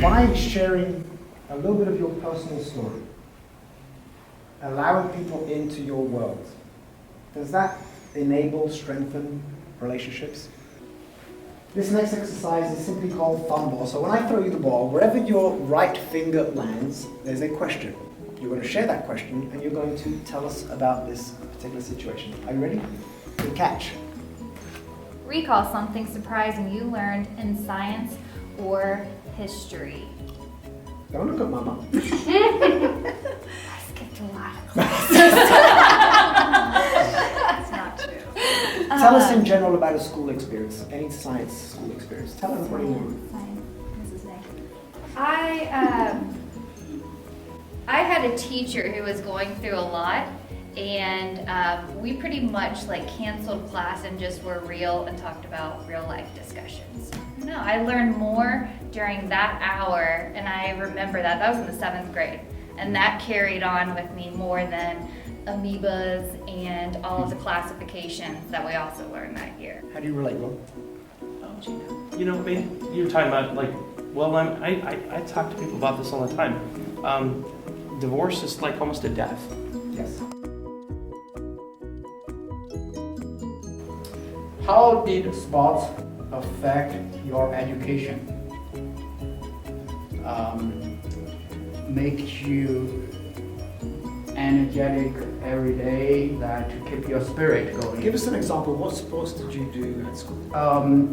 by sharing a little bit of your personal story, allowing people into your world, does that enable, strengthen relationships? This next exercise is simply called thumb ball. So when I throw you the ball, wherever your right finger lands, there's a question. You're going to share that question and you're going to tell us about this particular situation. Are you ready? Good catch. Recall something surprising you learned in science or history. Don't look at Mama. I skipped a lot of classes. That's not true. Tell us in general about a school experience, any science school experience. Tell everybody more. Mrs. Nick. I had a teacher who was going through a lot, and we pretty much canceled class and just were real and talked about real life discussions. No, I learned more during that hour, and I remember that. That was in the 7th grade, and that carried on with me more than amoebas and all of the classifications that we also learned that year. How do you relate, Will? You know, you're talking about I talk to people about this all the time. Divorce is like almost a death. Yes. How did sports affect your education? Make you energetic every day, that to keep your spirit going. Give us an example. What sports did you do at school?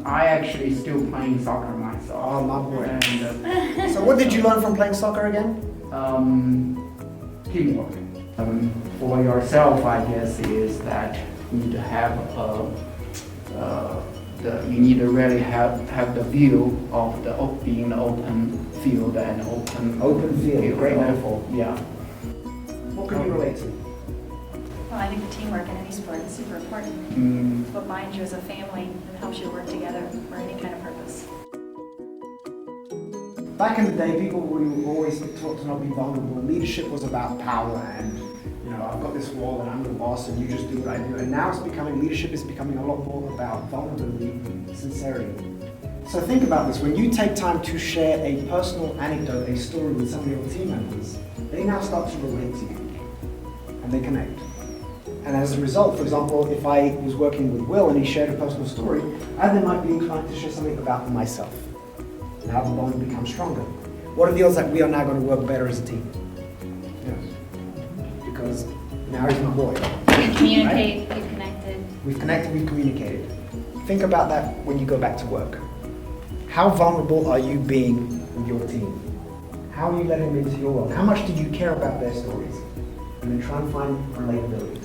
I actually still playing soccer myself. Oh, my boy. And So what did you learn from playing soccer again? teamwork. For yourself, I guess, is that you need to have you need to really have the view of being the open field and Open field, great metaphor. Yeah. What can you relate to? Well, I think the teamwork in any sport is super important. What binds you as a family and helps you work together for any kind of purpose. Back in the day, people were always taught to not be vulnerable. Leadership was about power and, I've got this wall and I'm the boss and you just do what I do. And now leadership is becoming a lot more about vulnerability, sincerity. So think about this, when you take time to share a personal anecdote, a story with some of your team members, they now start to relate to you and they connect. And as a result, for example, if I was working with Will and he shared a personal story, I then might be inclined to share something about myself. Now the bond becomes stronger. What are the odds that we are now going to work better as a team? Because now he's my boy. You communicate, you connected. We've connected, we've communicated. Think about that when you go back to work. How vulnerable are you being with your team? How are you letting them into your world? How much do you care about their stories? And then try and find relatability.